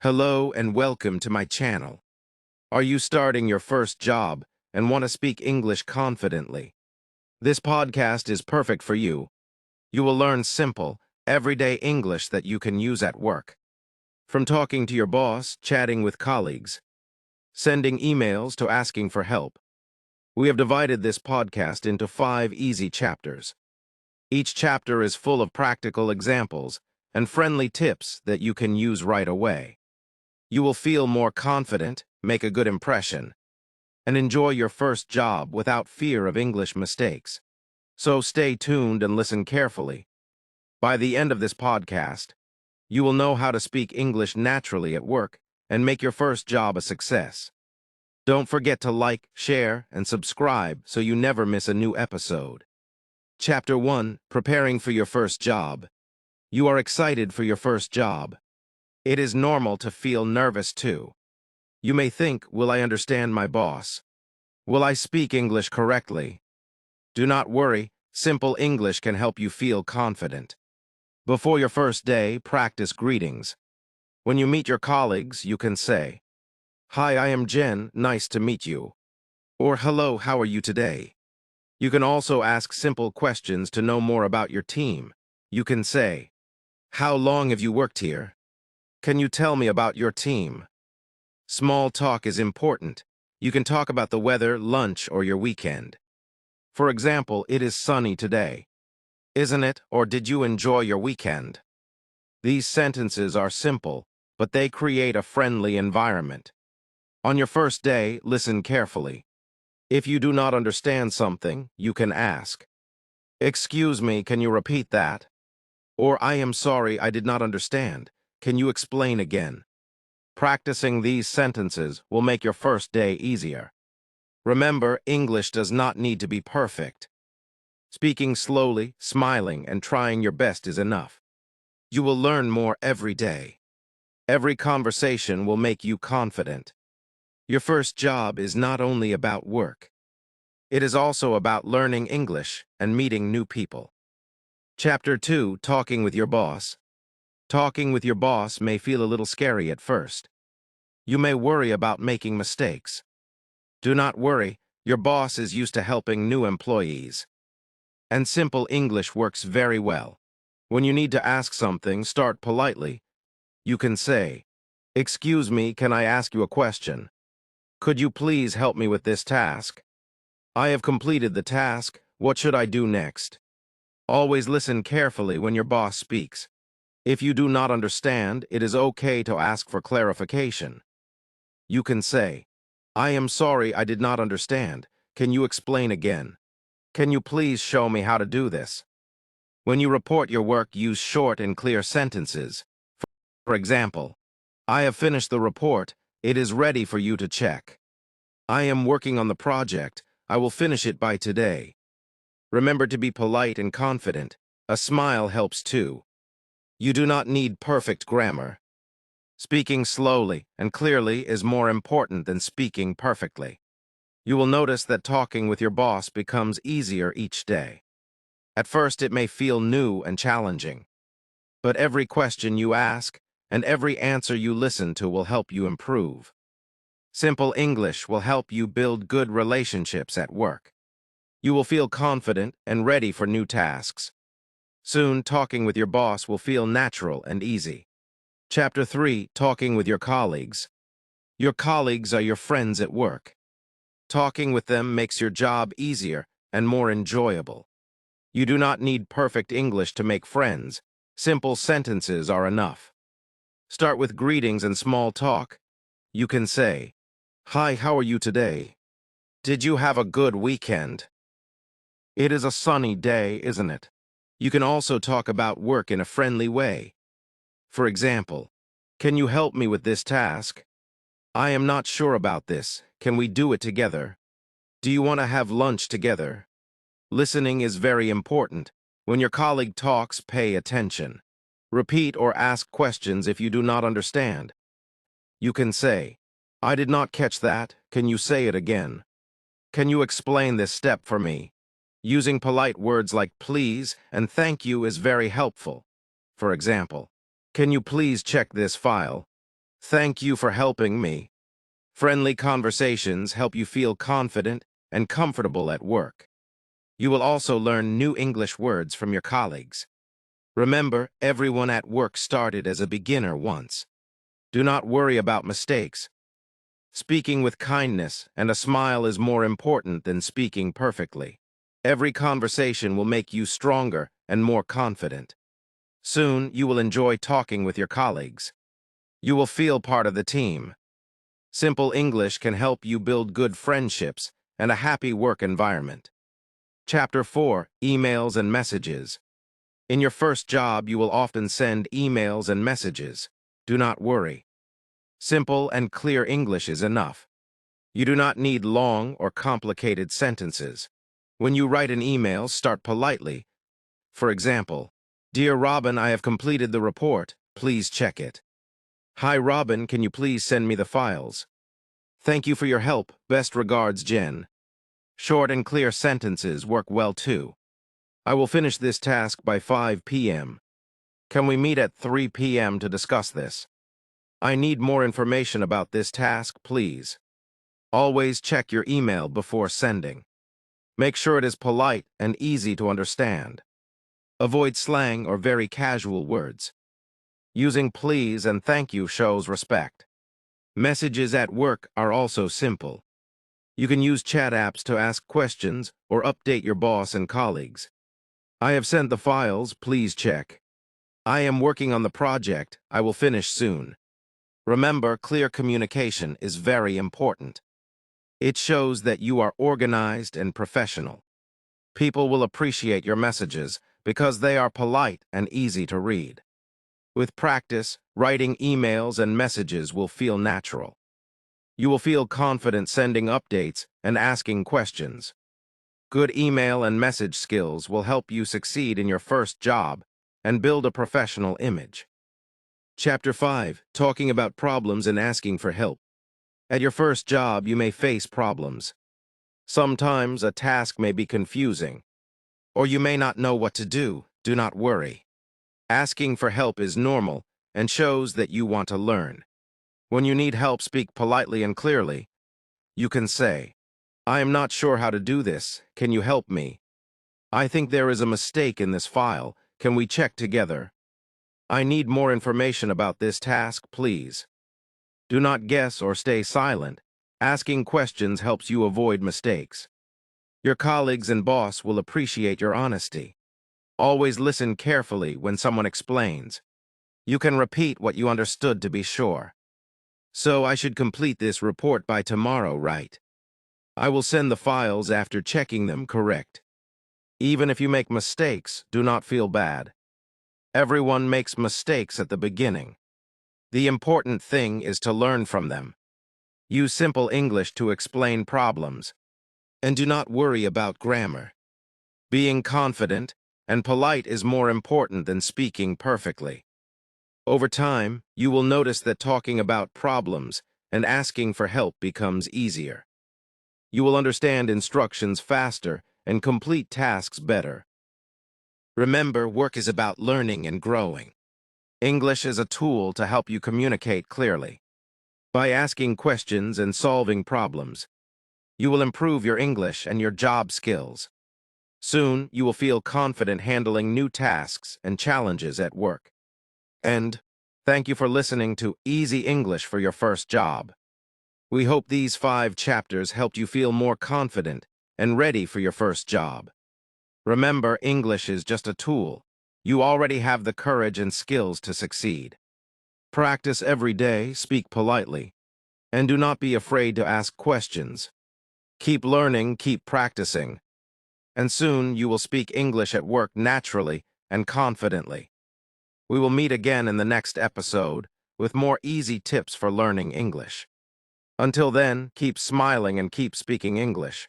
Hello and welcome to my channel. Are you starting your first job and want to speak English confidently? This podcast is perfect for you. You will learn simple, everyday English that you can use at work. From talking to your boss, chatting with colleagues, sending emails to asking for help. We have divided this podcast into 5 easy chapters. Each chapter is full of practical examples and friendly tips that you can use right away. You will feel more confident, make a good impression, and enjoy your first job without fear of English mistakes. So stay tuned and listen carefully. By the end of this podcast, you will know how to speak English naturally at work and make your first job a success. Don't forget to like, share, and subscribe so you never miss a new episode. Chapter 1: Preparing for your first job. You are excited for your first job. It is normal to feel nervous too. You may think, will I understand my boss? Will I speak English correctly? Do not worry, simple English can help you feel confident. Before your first day, practice greetings. When you meet your colleagues, you can say, "Hi, I am Jen, nice to meet you." Or, "Hello, how are you today?" You can also ask simple questions to know more about your team. You can say, "How long have you worked here? Can you tell me about your team?" Small talk is important. You can talk about the weather, lunch, or your weekend. For example, it is sunny today. Isn't it, or did you enjoy your weekend? These sentences are simple, but they create a friendly environment. On your first day, listen carefully. If you do not understand something, you can ask, "Excuse me, can you repeat that?" Or, "I am sorry, I did not understand. Can you explain again?" Practicing these sentences will make your first day easier. Remember, English does not need to be perfect. Speaking slowly, smiling, and trying your best is enough. You will learn more every day. Every conversation will make you confident. Your first job is not only about work. It is also about learning English and meeting new people. Chapter 2: Talking with your boss. Talking with your boss may feel a little scary at first. You may worry about making mistakes. Do not worry, your boss is used to helping new employees. And simple English works very well. When you need to ask something, start politely. You can say, "Excuse me, can I ask you a question? Could you please help me with this task? I have completed the task. What should I do next?" Always listen carefully when your boss speaks. If you do not understand, it is okay to ask for clarification. You can say, "I am sorry, I did not understand. Can you explain again? Can you please show me how to do this?" When you report your work, use short and clear sentences. For example, "I have finished the report. It is ready for you to check." "I am working on the project. I will finish it by today." Remember to be polite and confident. A smile helps too. You do not need perfect grammar. Speaking slowly and clearly is more important than speaking perfectly. You will notice that talking with your boss becomes easier each day. At first, it may feel new and challenging, but every question you ask and every answer you listen to will help you improve. Simple English will help you build good relationships at work. You will feel confident and ready for new tasks. Soon, talking with your boss will feel natural and easy. Chapter 3: Talking with your colleagues. Your colleagues are your friends at work. Talking with them makes your job easier and more enjoyable. You do not need perfect English to make friends. Simple sentences are enough. Start with greetings and small talk. You can say, "Hi, how are you today? Did you have a good weekend? It is a sunny day, isn't it?" You can also talk about work in a friendly way. For example, "Can you help me with this task? I am not sure about this. Can we do it together? Do you want to have lunch together?" Listening is very important. When your colleague talks, pay attention. Repeat or ask questions if you do not understand. You can say, "I did not catch that. Can you say it again? Can you explain this step for me?" Using polite words like please and thank you is very helpful. For example, "Can you please check this file?" Thank you for helping me. Friendly conversations help you feel confident and comfortable at work. You will also learn new English words from your colleagues. Remember, everyone at work started as a beginner once. Do not worry about mistakes. Speaking with kindness and a smile is more important than speaking perfectly. Every conversation will make you stronger and more confident. Soon, you will enjoy talking with your colleagues. You will feel part of the team. Simple English can help you build good friendships and a happy work environment. Chapter 4: Emails and Messages. In your first job, you will often send emails and messages. Do not worry. Simple and clear English is enough. You do not need long or complicated sentences. When you write an email, start politely. For example, "Dear Robin, I have completed the report. Please check it." "Hi Robin, can you please send me the files?" "Thank you for your help. Best regards, Jen." Short and clear sentences work well too. "I will finish this task by 5 p.m. Can we meet at 3 p.m. to discuss this?" "I need more information about this task, please." Always check your email before sending. Make sure it is polite and easy to understand. Avoid slang or very casual words. Using please and thank you shows respect. Messages at work are also simple. You can use chat apps to ask questions or update your boss and colleagues. "I have sent the files, please check." "I am working on the project, I will finish soon." Remember, clear communication is very important. It shows that you are organized and professional. People will appreciate your messages because they are polite and easy to read. With practice, writing emails and messages will feel natural. You will feel confident sending updates and asking questions. Good email and message skills will help you succeed in your first job and build a professional image. Chapter 5: Talking about problems and asking for help. At your first job, you may face problems. Sometimes a task may be confusing, or you may not know what to do. Do not worry. Asking for help is normal and shows that you want to learn. When you need help, speak politely and clearly. You can say, "I am not sure how to do this. Can you help me? I think there is a mistake in this file. Can we check together? I need more information about this task, please." Do not guess or stay silent. Asking questions helps you avoid mistakes. Your colleagues and boss will appreciate your honesty. Always listen carefully when someone explains. You can repeat what you understood to be sure. "So I should complete this report by tomorrow, right? I will send the files after checking them correct." Even if you make mistakes, do not feel bad. Everyone makes mistakes at the beginning. The important thing is to learn from them. Use simple English to explain problems. And do not worry about grammar. Being confident and polite is more important than speaking perfectly. Over time, you will notice that talking about problems and asking for help becomes easier. You will understand instructions faster and complete tasks better. Remember, work is about learning and growing. English is a tool to help you communicate clearly. By asking questions and solving problems, you will improve your English and your job skills. Soon, you will feel confident handling new tasks and challenges at work. And thank you for listening to Easy English for your first job. We hope these 5 chapters helped you feel more confident and ready for your first job. Remember, English is just a tool. You already have the courage and skills to succeed. Practice every day, speak politely, and do not be afraid to ask questions. Keep learning, keep practicing, and soon you will speak English at work naturally and confidently. We will meet again in the next episode with more easy tips for learning English. Until then, keep smiling and keep speaking English.